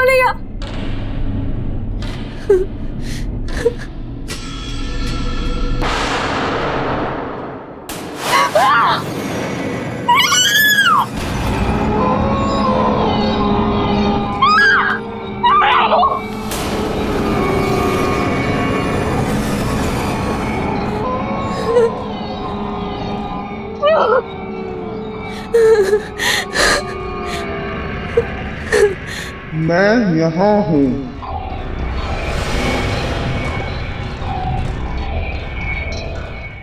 भैया। मैं यहाँ हूँ।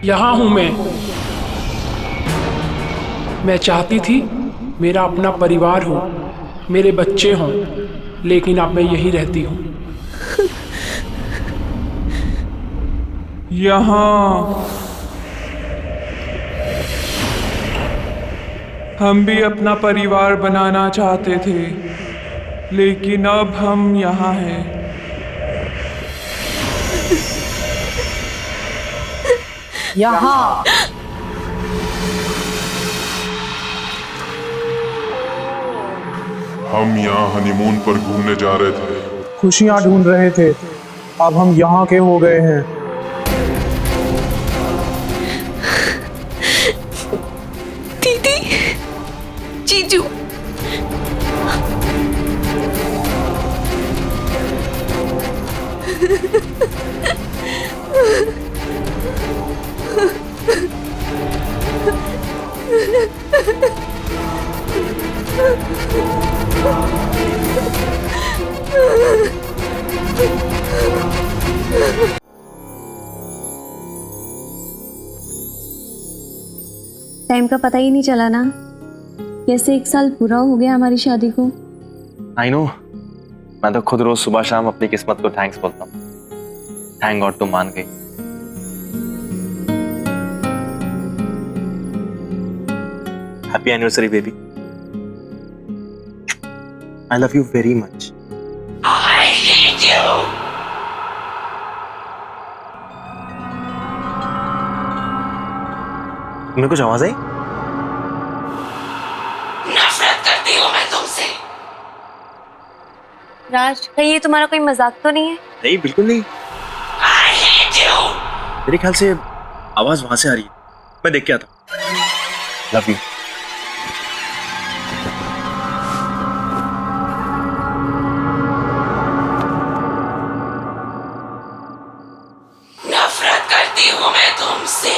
यहाँ हूं मैं चाहती थी मेरा अपना परिवार हो, मेरे बच्चे हों, लेकिन अब मैं यहीं रहती हूँ। यहाँ हम भी अपना परिवार बनाना चाहते थे, लेकिन अब हम यहाँ हैं। यहाँ हम यहाँ हनीमून पर घूमने जा रहे थे। खुशियाँ ढूंढ रहे थे, अब हम यहाँ के हो गए हैं। दीदी, जीजू, टाइम का पता ही नहीं चला ना, कैसे 1 साल पूरा हो गया हमारी शादी को। आई नो, मैं तो खुद रोज सुबह शाम अपनी किस्मत को थैंक्स बोलता हूँ। थैंक गॉड तुम मान गई। Happy anniversary baby. I love you very much. तुम्हें कुछ आवाज आई? नफरत करती हूँ मैं तुमसे। राज, कहीं ये तुम्हारा कोई मजाक तो नहीं है? नहीं, बिल्कुल नहीं। मेरे ख्याल से आवाज वहां से आ रही है, मैं देख के आता हूँ। Love you. नफरत करती हूँ मैं तुमसे।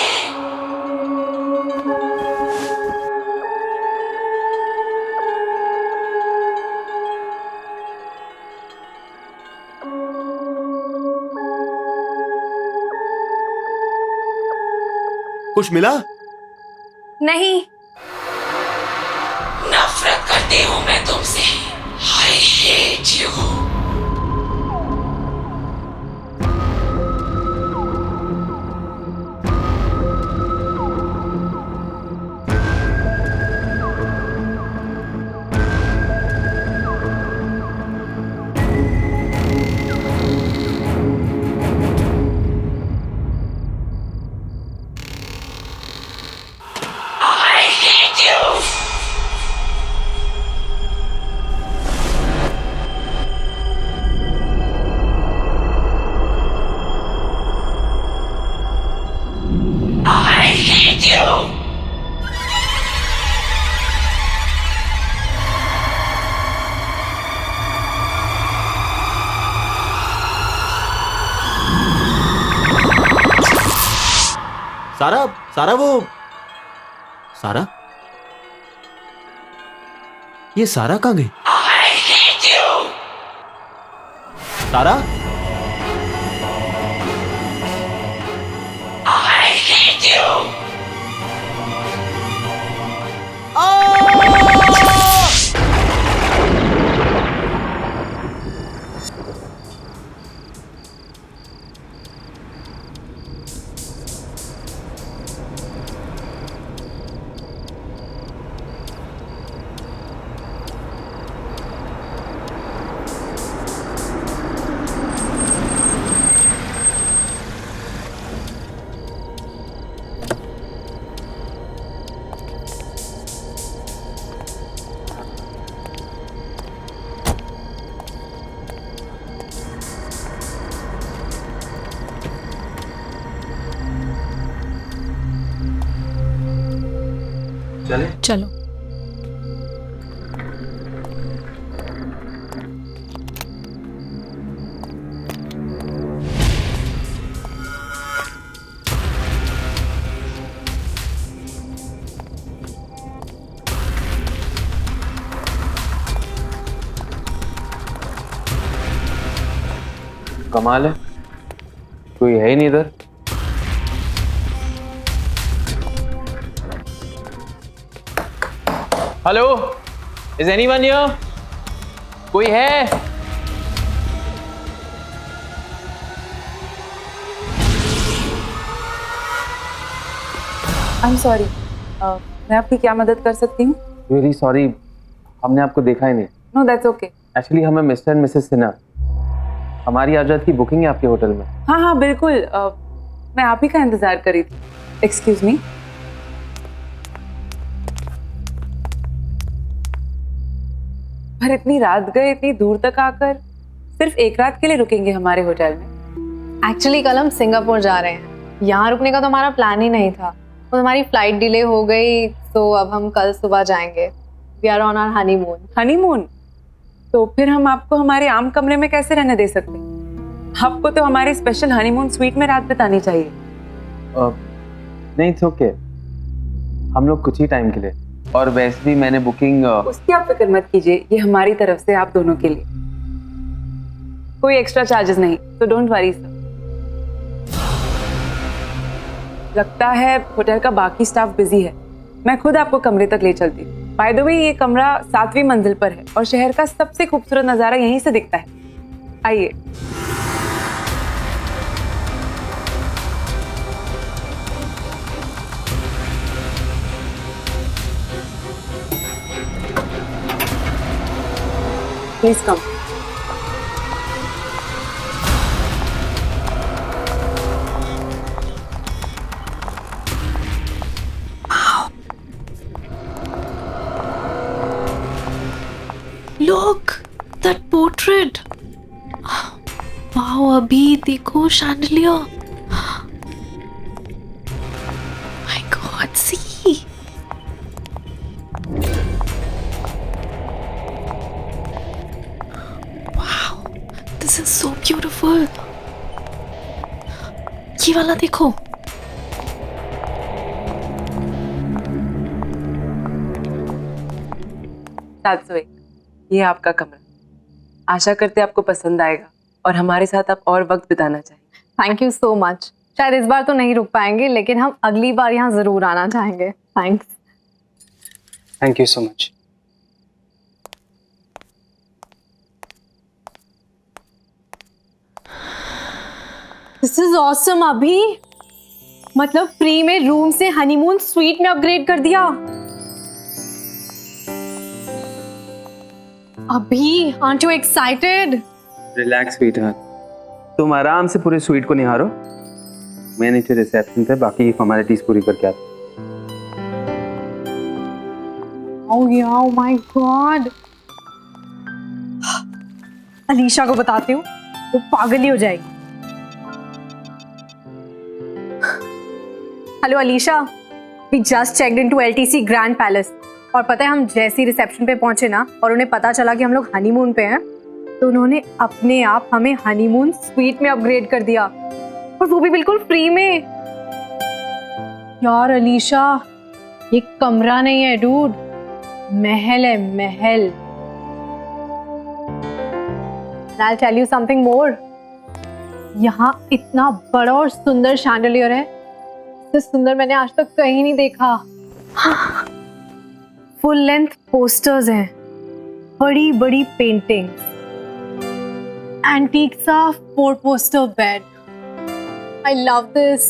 कुछ मिला? नहीं। नफरत करती हूँ मैं तुमसे। I hate you। सारा, सारा वो सारा, ये सारा कहाँ गई? सारा, चले? चलो। कमाल है, कोई है ही नहीं इधर। Hello, is anyone here? कोई है? आई एम सॉरी, मैं आपकी क्या मदद कर सकती हूँ? वेरी सॉरी, हमने आपको देखा ही नहीं। No that's okay. एक्चुअली हमें मिस्टर एंड मिसेस सिन्हा, हमारी आज रात की बुकिंग है आपके होटल में। हाँ हाँ बिल्कुल, मैं आप ही का इंतजार कर रही थी। Excuse me. पर इतनी रात गए, इतनी दूर तक आकर सिर्फ एक रात के लिए रुकेंगे हमारे होटल में? एक्चुअली कल हम सिंगापुर जा रहे हैं, यहाँ रुकने का तो हमारा प्लान ही नहीं था। तो हमारी फ्लाइट डिले हो गई, तो अब हम कल सुबह जाएंगे। We are on our honeymoon. Honeymoon? तो फिर हम आपको हमारे आम कमरे में कैसे रहने दे सकते हैं? आपको तो हमारे स्पेशल हनीमून स्वीट में रात बितानी चाहिए। नहीं, इट्स ओके, हम लोग कुछ ही टाइम के लिए, और वैसे भी मैंने बुकिंग। उसकी आप फिक्र मत कीजिए, ये हमारी तरफ से आप दोनों के लिए कोई एक्स्ट्रा चार्जेस नहीं, तो डोंट वरी सर। लगता है होटल का बाकी स्टाफ बिजी है, मैं खुद आपको कमरे तक ले चलती हूँ। बाय द वे, ये कमरा 7वीं मंजिल पर है और शहर का सबसे खूबसूरत नज़ारा यहीं से दिखता है। आइए। Please come. Look, that portrait. Wow, अभी देखो chandelier. My God, see. Wow, this is so beautiful. ये वाला देखो. ये आपका कमरा, आशा करते आपको पसंद आएगा और हमारे साथ आप और वक्त बिताना चाहेंगे। Thank you so much. शायद इस बार तो नहीं रुक पाएंगे, लेकिन हम अगली बार यहाँ जरूर आना चाहेंगे। Thanks. Thank you so much. This is awesome अभी, मतलब फ्री में रूम से हनीमून स्वीट में अपग्रेड कर दिया। अभी, aren't you excited? Relax sweetheart, तुम आराम से पूरे स्वीट को निहारो, मैं नीचे रिसेप्शन पे बाकी फॉर्मेलिटीज पूरी करके आता हूँ। Oh yeah, oh my God. Alisha को बताती हूँ, वो पागल ही हो जाएगी। Hello Alisha, we just checked into LTC grand Palace, और पता है हम जैसे ही रिसेप्शन पे पहुंचे ना, और उन्हें पता चला कि हम लोग हनीमून पे हैं, तो उन्होंने अपने आप हमें हनीमून स्वीट में अपग्रेड कर दिया, और वो भी बिल्कुल फ्री में। यार अलीशा, ये कमरा नहीं है डूड, महल है, महल। I'll tell you something more. यहाँ इतना बड़ा और सुंदर शैंडलियर है, इससे सुंदर मैंने आज तक कहीं नहीं देखा। फुल लेंथ पोस्टर्स हैं, बड़ी बड़ी पेंटिंग्स, एंटीक सा 4 poster bed. I love this.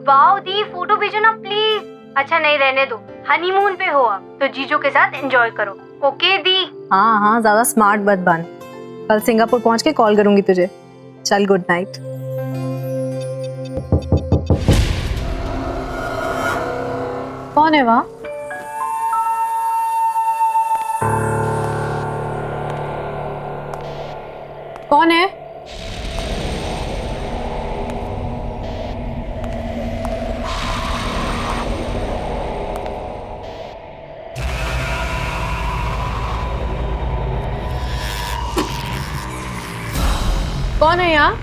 Wow the, photo भेजो ना प्लीज। अच्छा नहीं, रहने दो, हनीमून पे हो आप तो जीजू के साथ एंजॉय करो। ओके दी। हाँ हाँ, ज्यादा स्मार्ट मत बन, कल सिंगापुर पहुंच के कॉल करूंगी तुझे। चल, गुड नाइट। कौन है वहाँ? कौन है? कौन है यहाँ?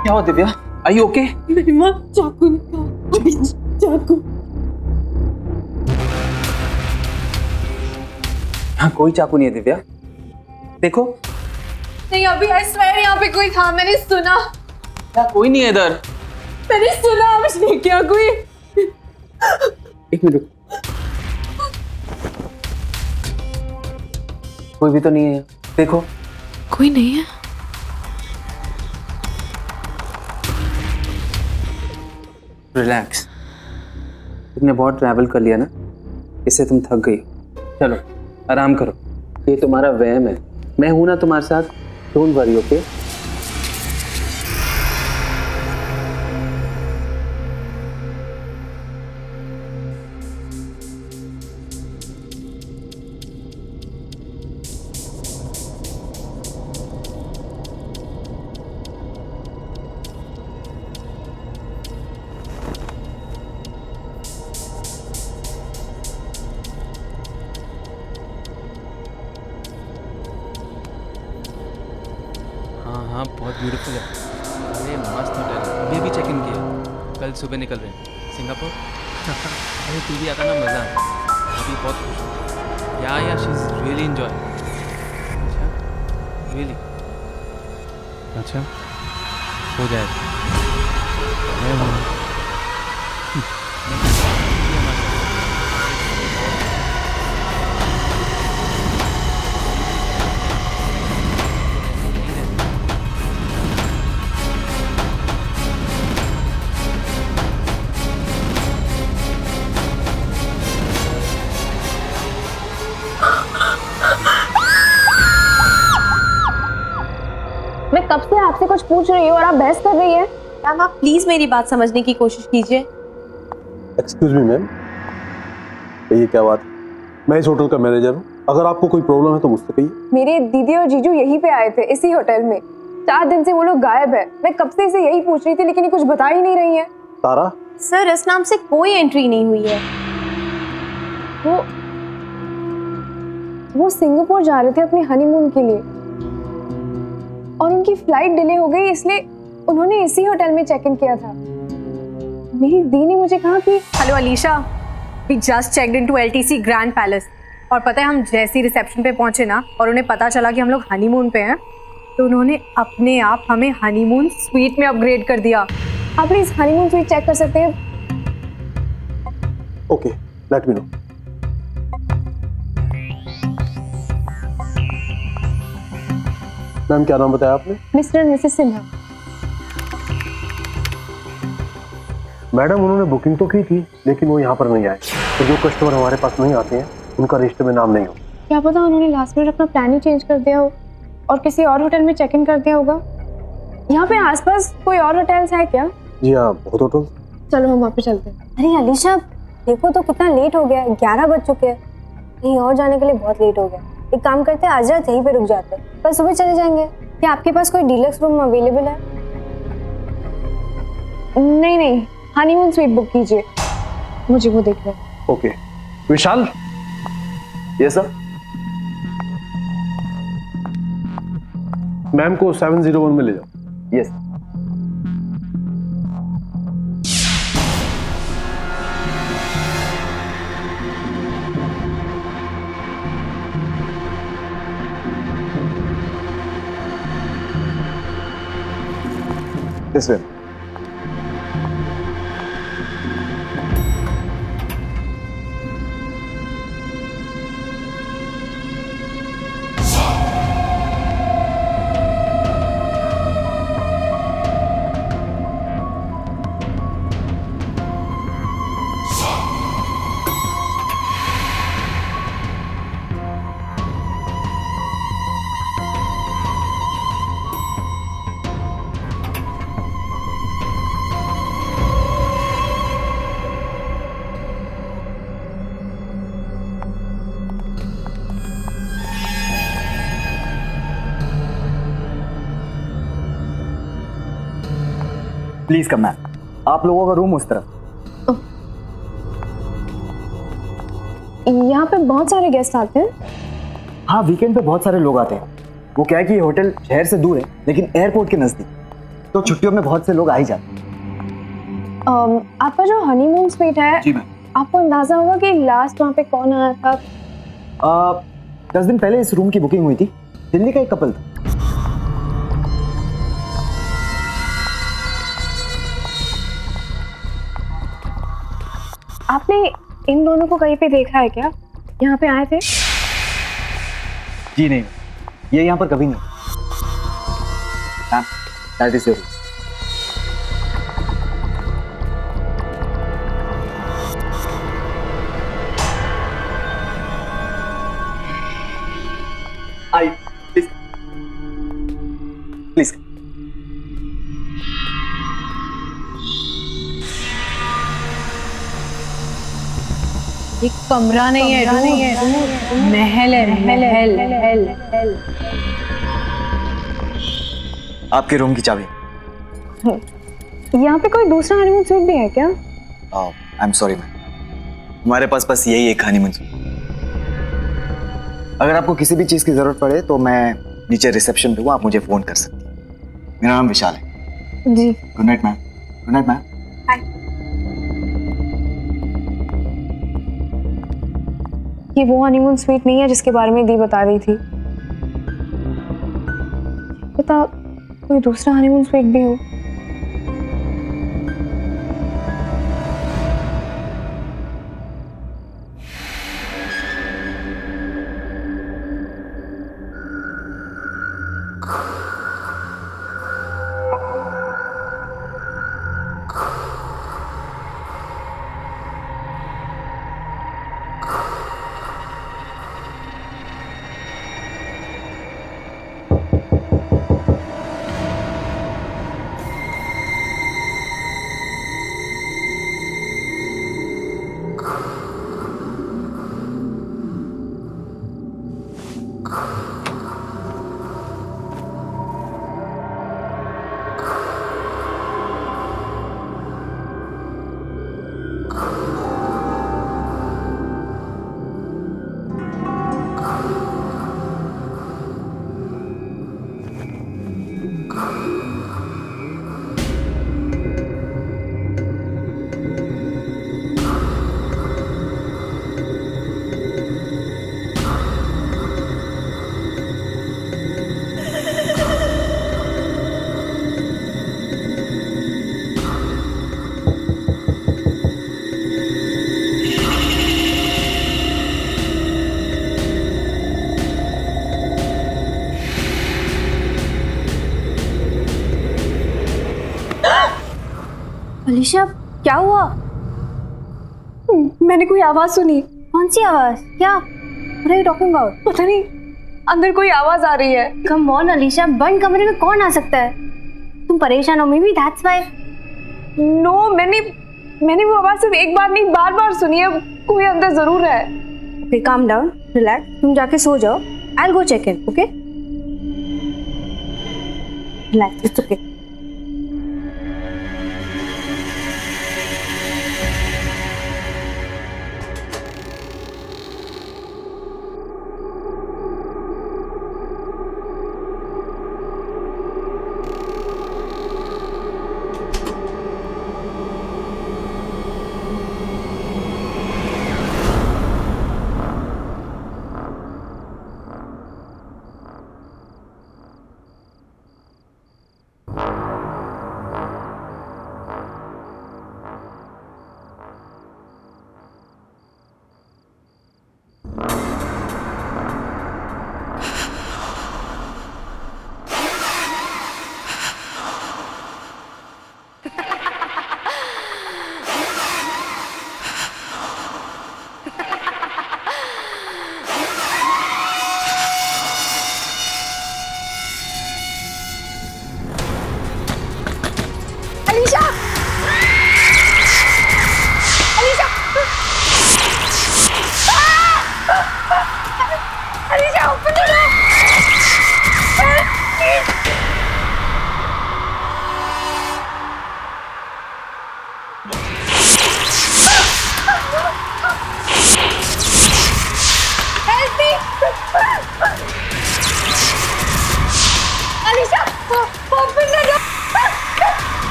क्या हुआ दिव्या? Are you okay? नहीं माँ, चाकू निकाल, अभी चाकू। हाँ, कोई चाकू नहीं है दिव्या। देखो। नहीं अभी आई स्वेयर यहाँ पे कोई था, मैंने सुना। क्या कोई नहीं है इधर? मैंने सुना उसने क्या कोई। एक मिनट रुक। कोई भी तो नहीं है। देखो। कोई नहीं है। रिलैक्स। तुमने बहुत ट्रैवल कर लिया ना, इससे तुम थक गई। चलो आराम करो, ये तुम्हारा वहम है। मैं हूं ना तुम्हारे साथ, डोंट वरी, ओके? हाँ बहुत ब्यूटीफुल है। अरे मस्त होटल, अभी अभी चेक इन किया, कल सुबह निकल रहे हैं सिंगापुर। अरे तू भी आता ना, मज़ा। अभी बहुत खुश हूँ। या शी इज़ रियली इन्जॉय। अच्छा रियली? अच्छा हो जाएगा। मैं हूँ। मैं कब से आपसे कुछ पूछ रही हूँ और आप बहस कर रही हैं। मैम आप प्लीज मेरी बात समझने की कोशिश कीजिए। एक्सक्यूज मी मैम, ये क्या बात है? मैं इस होटल का मैनेजर हूँ, अगर आपको कोई प्रॉब्लम है तो मुझसे कहिए। मेरे दीदी और जीजू यहीं पे आए थे, इसी होटल में। 4 दिन से वो लोग गायब है। मैं कब से इसे यही पूछ रही थी, लेकिन ये कुछ बता ही नहीं रही है। तारा? सर इस नाम से कोई एंट्री नहीं हुई है। वो सिंगापुर जा रहे थे अपने हनीमून के लिए और उनकी फ्लाइट डिले हो गई, इसलिए उन्होंने इसी होटल में चेक इन किया था। मेरी दी ने मुझे कहा कि hello Alisha, we just checked into LTC Grand Palace. और पता है हम जैसे ही रिसेप्शन पे पहुंचे ना और उन्हें पता चला कि हम लोग हनीमून पे हैं, तो उन्होंने अपने आप हमें हनीमून स्वीट में अपग्रेड कर दिया। आप प्लीज हनीमून स्वीट चेक कर सकते हैं? Okay, let me know. Ma'am क्या नाम बताया आपने? Mister and Mrs Sinha. Madam उन्होंने बुकिंग तो की थी, लेकिन वो यहाँ पर नहीं आए। तो जो कस्टमर हमारे पास नहीं आते हैं उनका रजिस्टर में नाम नहीं हो। क्या पता उन्होंने लास्ट मिनट अपना प्लान ही चेंज कर दिया हो और किसी और होटल में चेक इन कर दिया होगा। यहाँ पे आसपास कोई और होटल्स है क्या? जी हाँ, बहुत होटल। चलो हम वहाँ पे चलते हैं। अरे अलीशा देखो तो कितना लेट हो गया है, 11 बज चुके हैं। कहीं और जाने के लिए बहुत लेट हो गया। एक काम करते हैं, आज रात यहीं पे रुक जाते हैं, कल सुबह चले जाएंगे। क्या आपके पास कोई डीलक्स रूम अवेलेबल है? नहीं, हनीमून स्वीट बुक कीजिए, मुझे वो देखना है। Okay Vishal. Yes sir. Ma'am को 701 में ले जाओ। Yes. This way. Please come ma'am, आप लोगों का रूम उस तरफ। यहाँ पे बहुत सारे गेस्ट आते हैं। हाँ, वीकेंड पे बहुत सारे लोग आते हैं। वो क्या है कि ये होटल शहर से दूर है लेकिन एयरपोर्ट के नजदीक, तो छुट्टियों में बहुत से लोग आ ही जाते हैं। आपका जो हनीमून स्वीट है, जी मैम। आपको अंदाजा होगा कि लास्ट वहाँ पे कौन आया था? 10 दिन पहले इस रूम की बुकिंग हुई थी। दिल्ली का एक कपल था। आपने इन दोनों को कहीं पे देखा है क्या? यहाँ पे आए थे? जी नहीं, ये यहाँ पर कभी नहीं। Ma'am, that is your. I please please. ये कमरा नहीं है, महल है, महल। आपके रूम की चाबी। यहाँ पे कोई दूसरा हनीमून स्वीट भी है क्या? आई एम सॉरी मैम, हमारे पास बस यही एक हनीमून स्वीट। अगर आपको किसी भी चीज़ की ज़रूरत पड़े तो मैं नीचे रिसेप्शन पे हूँ, आप मुझे फ़ोन कर सकती हैं। मेरा नाम विशाल है। जी। Good night ma'am. Good night ma'am. ये वो हनीमून स्वीट नहीं है जिसके बारे में दी बता रही थी। पता कोई दूसरा हनीमून स्वीट भी हो। अलीशा, क्या हुआ? मैंने कोई आवाज सुनी। कौन सी आवाज? क्या? What are you talking about? पता नहीं, अंदर कोई आवाज आ रही है। Come on अलीशा, बंद कमरे में कौन आ सकता है? तुम परेशान हो, maybe that's why। नो, मैंने वो आवाज सिर्फ एक बार नहीं, बार-बार सुनी है। कोई अंदर जरूर है। Okay, calm down, relax। तुम जाके सो जाओ। I'll go check in, okay? Relax, it's okay।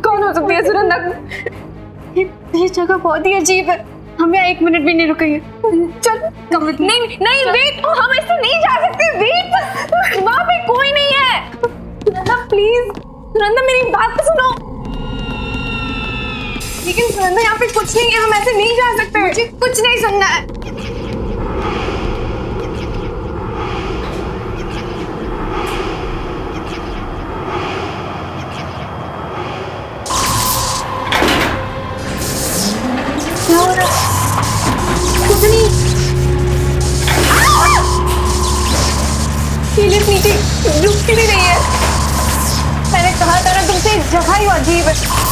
कौन हो सकती है सुनंदा? ये जगह बहुत ही अजीब है, हम यहाँ 1 मिनट भी नहीं रुकेंगे। चल नहीं नहीं वेट, हम ऐसे नहीं जा सकते। वेट, वहाँ पे कोई नहीं है। सुनंदा प्लीज, सुनंदा मेरी बात तो सुनो। लेकिन सुनंदा यहाँ पे कुछ नहीं है, हम ऐसे नहीं जा सकते। मुझे कुछ नहीं सुनना है। क्या हो रहा है? कुछ नहीं। ये लिफ्ट नीचे रुक क्यों नहीं रही है? मैंने कहा था ना तुमसे, जगह ही अजीब है।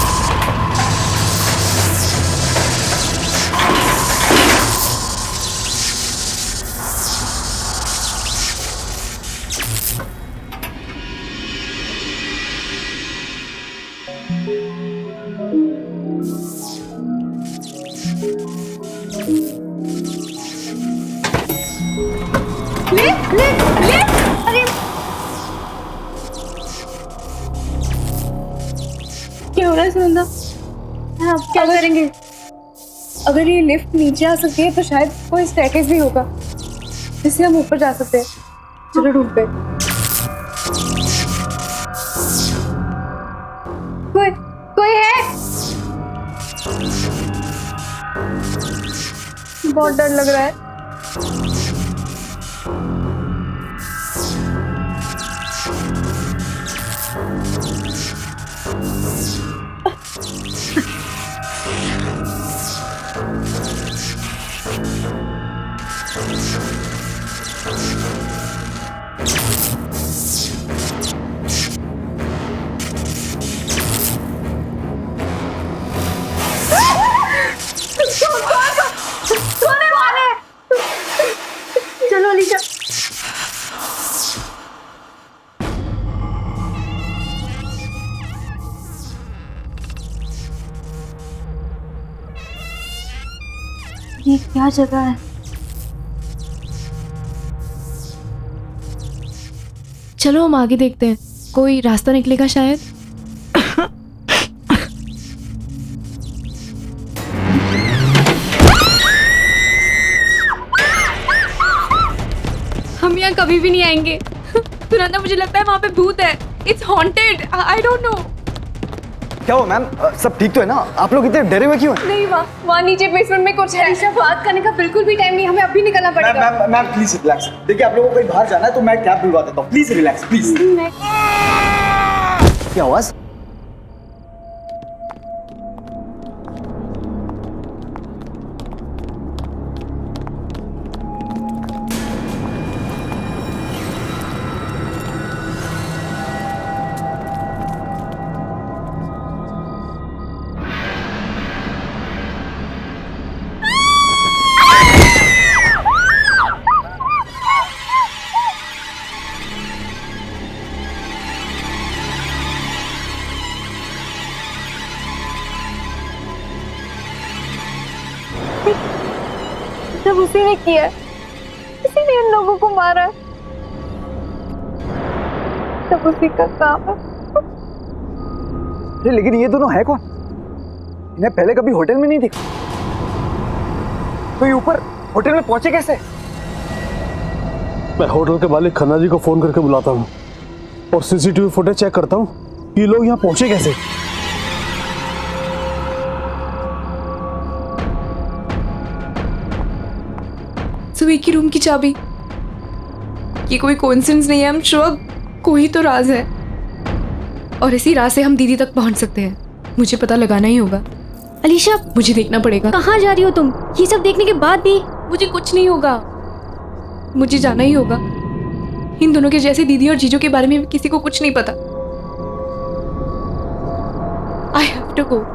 क्या हो रहा है सुनंदा? आप क्या करेंगे? अगर ये लिफ्ट नीचे आ सकती है तो शायद कोई स्टेयरकेस भी होगा जिससे हम ऊपर जा सकते हैं। चलो ढूंढते। कोई है? बहुत डर लग रहा है। चलो अलीशा। ये क्या जगह है? चलो हम आगे देखते हैं, कोई रास्ता निकलेगा शायद। हम यहाँ कभी भी नहीं आएंगे। सुनंदा मुझे लगता है वहाँ पे भूत है। It's haunted. I don't know. क्या हो मैम, सब ठीक तो है ना? आप लोग इतने डरे हुए क्यों हैं? नहीं, वहाँ नीचे बेसमेंट में कुछ है। अलीशा, बात करने का बिल्कुल भी टाइम नहीं, हमें अभी निकलना पड़ेगा। Ma'am please relax. देखिए आप लोगों को कहीं बाहर जाना है तो मैं कैब बुलवा देता हूँ। Please relax please. क्या आवाज? सब उसी ने किया, उसी ने इन लोगों को मारा। सब उसी का काम है। लेकिन ये दोनों है कौन? इन्हें पहले कभी होटल में नहीं देखा। तो ये ऊपर होटल में पहुंचे कैसे? मैं होटल के मालिक खन्ना जी को फोन करके बुलाता हूँ और सीसीटीवी फुटेज चेक करता हूँ कि ये लोग यहाँ पहुंचे कैसे। सुबह की रूम की चाबी, ये कोई कोइंसिडेंस नहीं है। हम श्योर कोई तो राज है और इसी राज से हम दीदी तक पहुंच सकते हैं। मुझे पता लगाना ही होगा। अलीशा, मुझे देखना पड़ेगा। कहाँ जा रही हो तुम? ये सब देखने के बाद भी? मुझे कुछ नहीं होगा, मुझे जाना ही होगा। इन दोनों के जैसे दीदी और जीजू के बारे में किसी को कुछ नहीं पता। I have to go.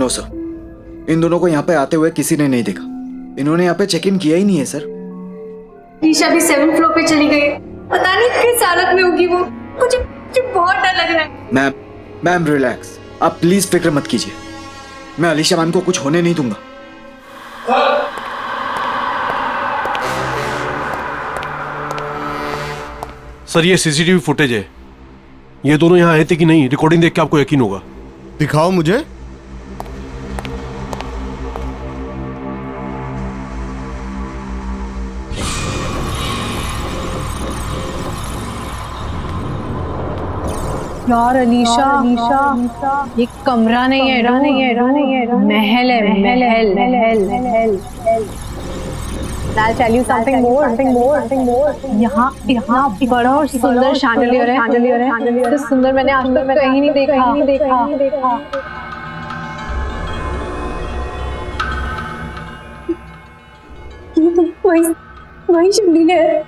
No sir, इन दोनों को यहाँ पे आते हुए किसी ने नहीं देखा। इन्होंने यहाँ पे चेक इन किया ही नहीं है सर। ईशा भी 7th फ्लोर पे चली गई, पता नहीं किस हालत में होगी वो। मुझे बहुत डर लग रहा है। मैम रिलैक्स, आप प्लीज फिक्र मत कीजिए। मैं अलीशा मैम को कुछ होने नहीं दूंगा। सर ये सीसीटीवी फुटेज है। ये दोनों यहाँ आए थे कि नहीं, रिकॉर्डिंग देख के आपको यकीन होगा। दिखाओ मुझे। यार अलीशा, ये कमरा नहीं है, महल है, महल। I'll tell you something more. यहाँ इतना बड़ा और सुंदर शैंडलियर है, तो सुंदर मैंने आज तक कहीं नहीं देखा। ये तो वही शैंडलियर है,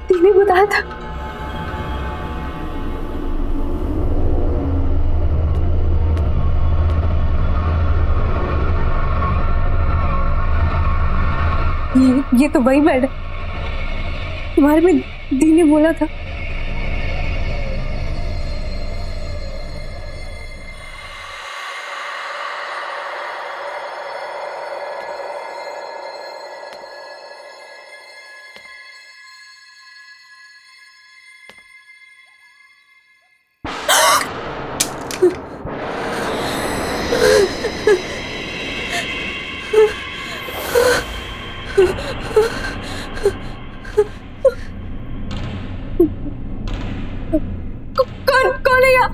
तूने बताया था। ये तो वही बेड है तुम्हारे में दी ने बोला था। कौन है यहाँ?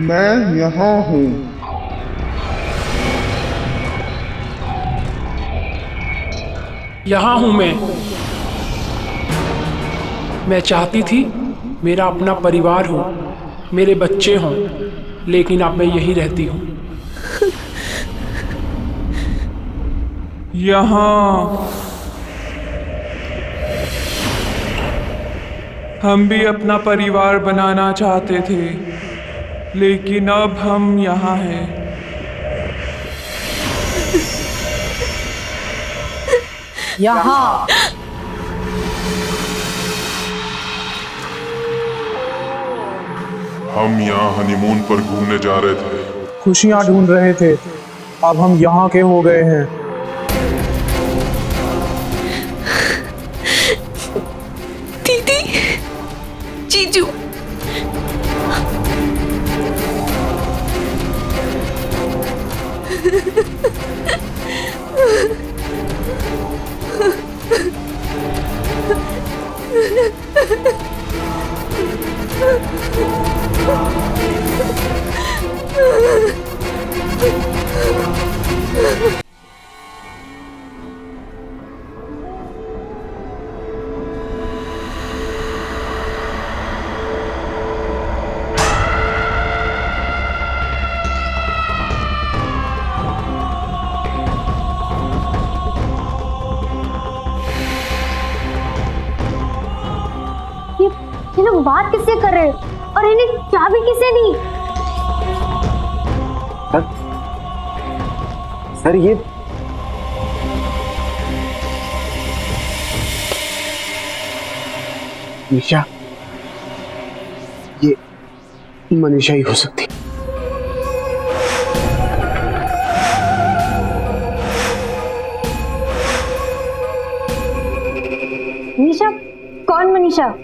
मैं यहाँ हूँ। यहाँ हूँ मैं चाहती थी मेरा अपना परिवार हो, मेरे बच्चे हों, लेकिन अब मैं यही रहती हूँ। यहाँ हम भी अपना परिवार बनाना चाहते थे, लेकिन अब हम यहाँ हैं। यहाँ हम यहाँ हनीमून पर घूमने जा रहे थे। खुशियाँ ढूंढ रहे थे, अब हम यहाँ के हो गए हैं। दीदी, जीजू, ये लोग बात किससे कर रहे हैं और इन्हें चाबी किसने दी? सर ये निशा, ये मनीषा ही हो सकती। मनीषा? कौन मनीषा?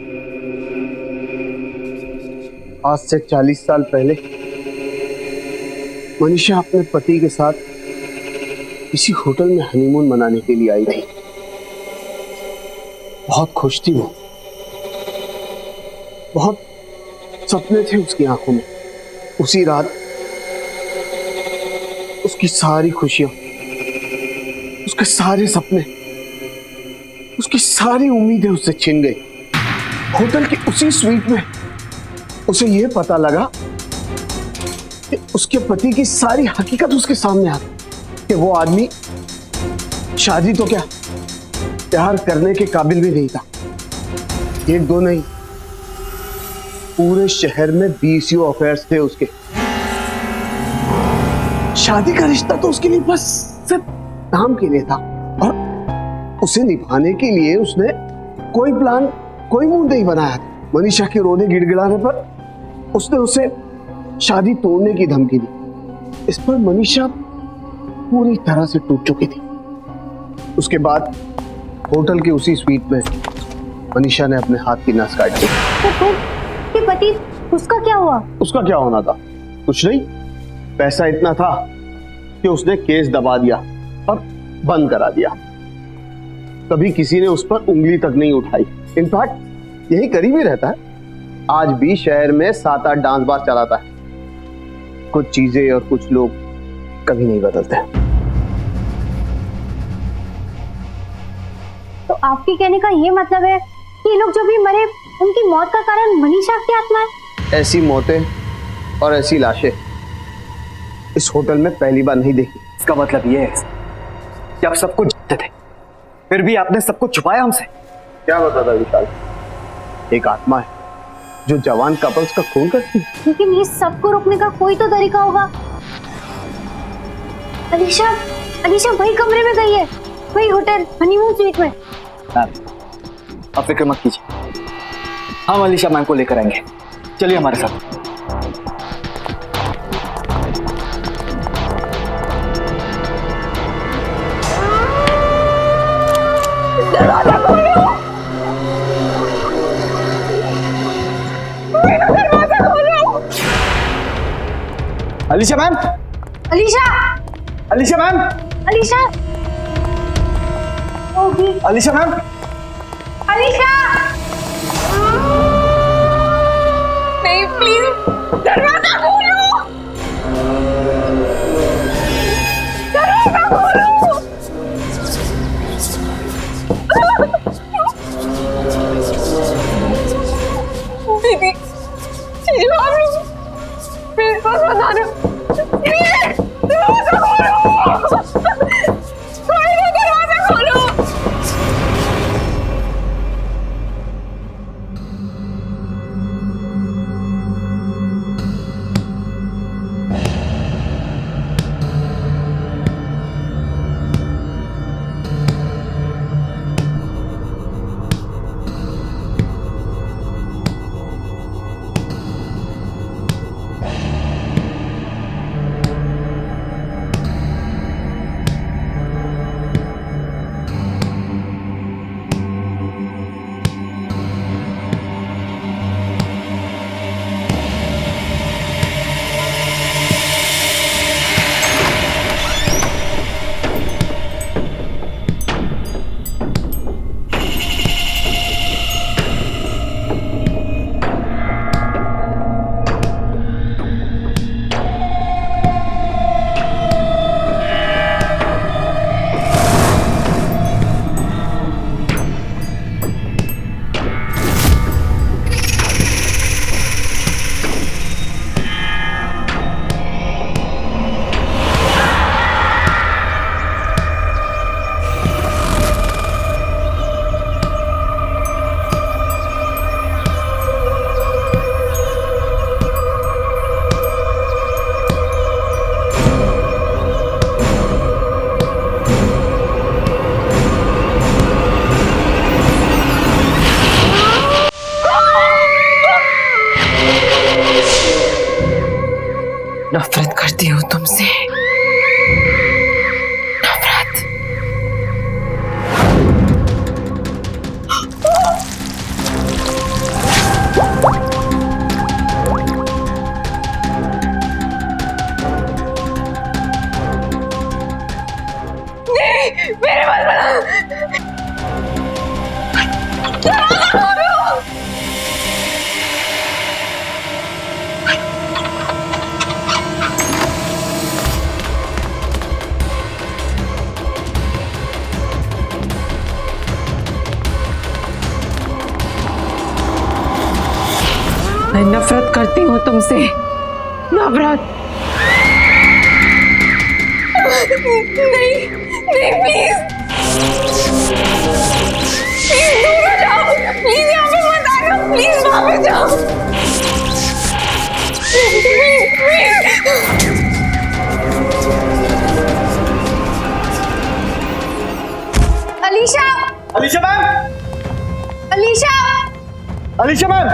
आज से 40 साल पहले मनीषा अपने पति के साथ किसी होटल में हनीमून मनाने के लिए आई थी। बहुत खुश थी वो, बहुत सपने थे उसकी आंखों में। उसी रात उसकी सारी खुशियां, उसके सारे सपने, उसकी सारी उम्मीदें उससे छिन गई। होटल की उसी स्वीट में उसे यह पता लगा कि उसके पति की सारी हकीकत उसके सामने आ गई कि वो आदमी शादी तो क्या, प्यार करने के काबिल भी नहीं था। एक दो नहीं, पूरे शहर में 20 अफेयर्स थे उसके। शादी का रिश्ता तो उसके लिए बस सिर्फ नाम के लिए था, और उसे निभाने के लिए उसने कोई प्लान, कोई मूड नहीं बनाया था। मनीषा के रोने गिड़गिड़ाने पर उसने उसे शादी तोड़ने की धमकी दी। इस पर मनीषा पूरी तरह से टूट चुकी थी। उसके बाद होटल की उसी स्वीट में मनीषा ने अपने हाथ की नस काट दी। तो पति, उसका क्या हुआ? उसका क्या होना था? कुछ नहीं, पैसा इतना था कि उसने केस दबा दिया और बंद करा दिया। कभी किसी ने उस पर उंगली तक नहीं उठाई। इनफैक्ट यही करीब ही रहता है। आज भी शहर में 7-8 डांस बार चलाता है। कुछ चीजें और कुछ लोग कभी नहीं बदलते। तो आपके कहने का ये मतलब है कि ये लोग जो भी मरे, उनकी मौत का कारण मनीषा की आत्मा है? ऐसी मौतें और ऐसी लाशें इस होटल में पहली बार नहीं देखी। इसका मतलब ये है कि आप सब कुछ जानते थे, फिर भी आपने सब कुछ छुपाया हमसे। क्या बताता विशाल? एक आत्मा है जो जवान कपल्स का खून करती है। लेकिन ये सबको रोकने का कोई तो तरीका होगा। अलीशा, अलीशा वही कमरे में गई है, वही होटल हनीमून स्वीट में। आप फिक्र मत कीजिए, हम अलीशा मैम को लेकर आएंगे। चलिए हमारे साथ। दरवाजा खोलो, दरवाजा खोलो। Alisha ma'am, Alisha, Alisha ma'am, Alisha, Alisha ma'am, Alisha, नहीं प्लीज दरवाजा खोलो, दरवाजा खोलो। दीदी, चीजू आप लोग मेरे पास बता रहे हो। दरवाजा खोलो, दरवाजा खोलो। नफरत करती हूँ तुमसे, नफरत। नहीं, मेरे मत बना। मैं नफरत करती हूँ तुमसे, नफरत। नहीं नहीं प्लीज प्लीज दूर हो जाओ, प्लीज यहाँ पे मत आना, प्लीज वहां पे जाओ, please please. Alisha, Alisha ma'am, Alisha, Alisha ma'am.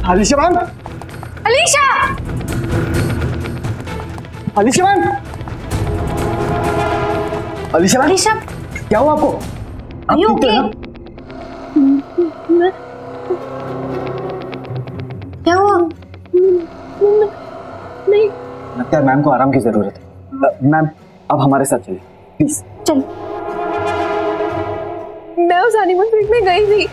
Alisha ma'am, Alisha, Alisha ma'am, Alisha ma'am, Alisha, क्या हुआ आपको? आप you ठीक तो okay? हैं? क्या हुआ? नहीं, लगता है मैम को आराम की जरूरत है। मैम अब हमारे साथ चलिए प्लीज। चल। मैं उस हनीमून स्वीट में गई थी,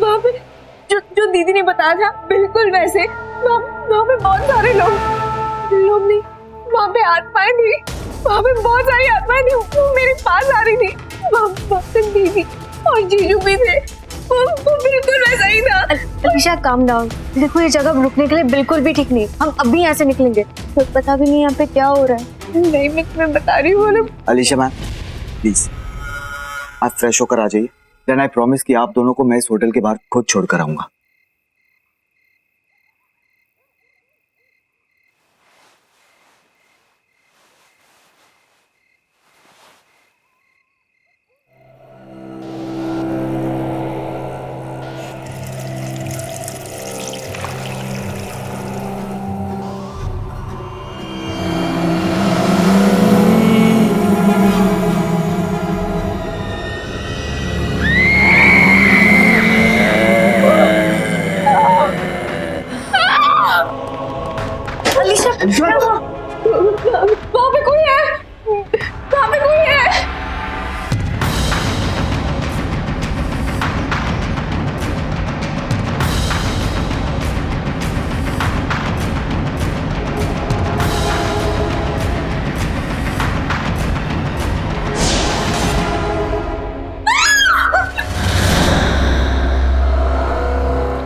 वहाँ पे जो दीदी ने बताया था बिल्कुल वैसे। वहाँ पे बहुत सारे लोग नहीं, वहाँ पे आत्माएं थी, वहाँ पे बहुत सारी आत्माएं थी, वो मेरे पास आ रही थी। वहाँ पे दीदी और जीजू भी थे, वो बिल्कुल वैसा ही था। अलीशा काम डाउन, देखो ये जगह रुकने के लिए बिल्कुल भी ठीक नहीं। हम अभी यहाँ से निकलेंगे, तो पता भी नहीं यहाँ पे क्या हो रहा है। नहीं मैं तुम्हें बता रही हूँ। अलीशा मैम प्लीज आप फ्रेश होकर आ जाइए, देन आई प्रॉमिस कि आप दोनों को मैं इस होटल के बाहर खुद छोड़कर आऊंगा। वहाँ पे कोई है, वहाँ पे कोई है।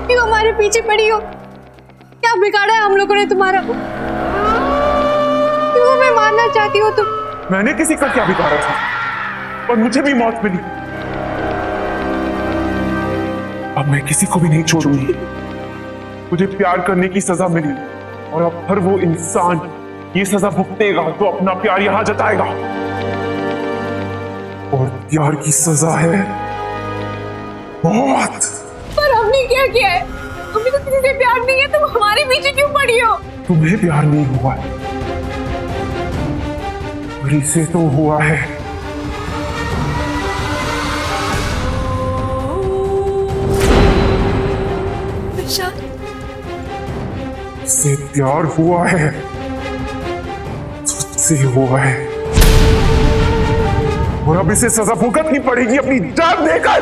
क्यों हमारे पीछे पड़ी हो? क्या बिगाड़ा है हम लोगों ने तुम्हारा? क्यों हमें मारना चाहती हो तुम? मैंने किसी का क्या बिगाड़ा था, और मुझे भी मौत मिली। अब मैं किसी को भी नहीं छोड़ूंगी। मुझे प्यार करने की सजा मिली, और अब हर वो इंसान ये सजा भुगतेगा तो अपना प्यार यहां जताएगा। और प्यार की सजा है मौत। पर हमने क्या किया है? हमें तो किसी से प्यार नहीं है, तुम हमारे पीछे क्यों पड़ी हो? तुम्हें प्यार नहीं हुआ है, बड़ी से तो हुआ है। से प्यार हुआ है, तुझसे हुआ है, और अब इसे सजा भुगतनी पड़ेगी अपनी जान देकर।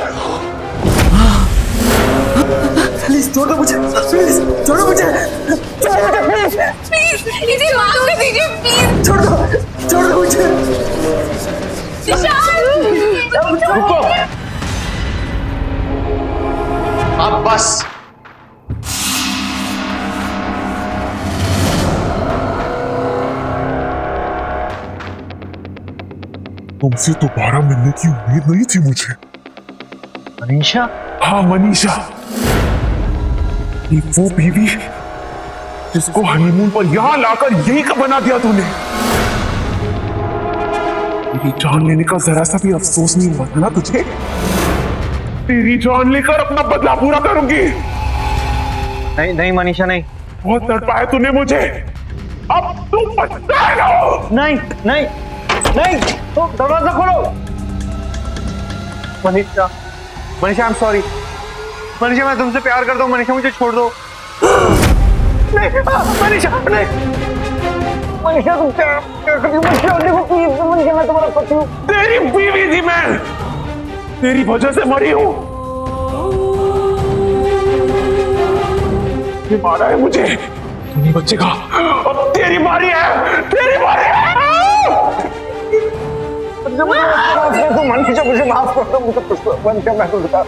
प्लीज छोड़ दो मुझे, प्लीज छोड़ो मुझे, प्लीज इसे माफ कर दीजिए, प्लीज छोड़ दो मुझे। रुको, अब बस। तुमसे दोबारा मिलने की उम्मीद नहीं थी मुझे। मनीषा? हाँ मनीषा, ये वो बीवी जिसको हनीमून पर यहां लाकर यही का बना दिया तूने। मेरी जान लेने का जरा सा भी अफसोस नहीं हुआ था ना तुझे? तेरी जान लेकर अपना बदला पूरा करूंगी। नहीं नहीं मनीषा नहीं। बहुत तड़पाया तूने मुझे, अब तू पछताएगा। नहीं नहीं नहीं, तो दरवाजा खोलो। Manisha, Manisha I am sorry. Manisha मैं तुमसे प्यार करता हूँ, मनीषा मुझे छोड़ दो। नहीं मनीषा नहीं। मनीषा तुम क्या कर रही हो? मनीषा देखो प्लीज, मनीषा मैं तुम्हारा पति हूँ। तेरी बीवी थी मैं, तेरी वजह से मरी हूँ। ये मारा है मुझे, तू नहीं बचेगा। अब तेरी बारी है, तेरी बारी है। मनीषा मुझे माफ कर दो, मुझे कुछ मनीषा मैं तो बता।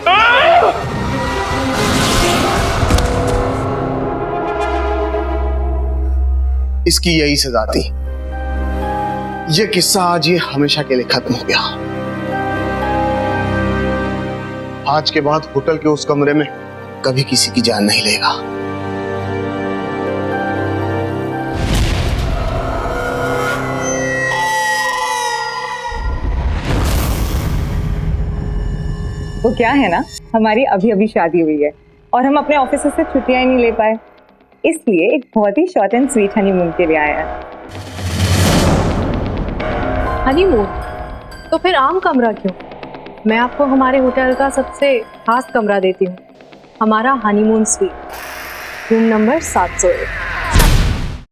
इसकी यही सजा थी। ये किस्सा आज ये हमेशा के लिए खत्म हो गया। आज के बाद होटल के उस कमरे में कभी किसी की जान नहीं लेगा। वो क्या है ना, हमारी अभी अभी शादी हुई है और हम अपने ऑफिस से छुट्टियां ही नहीं ले पाए, इसलिए एक बहुत ही शॉर्ट एंड स्वीट हनीमून के लिए आया है। हनीमून? तो फिर आम कमरा क्यों? मैं आपको हमारे होटल का सबसे खास कमरा देती हूँ, हमारा हनीमून स्वीट, रूम नंबर 701।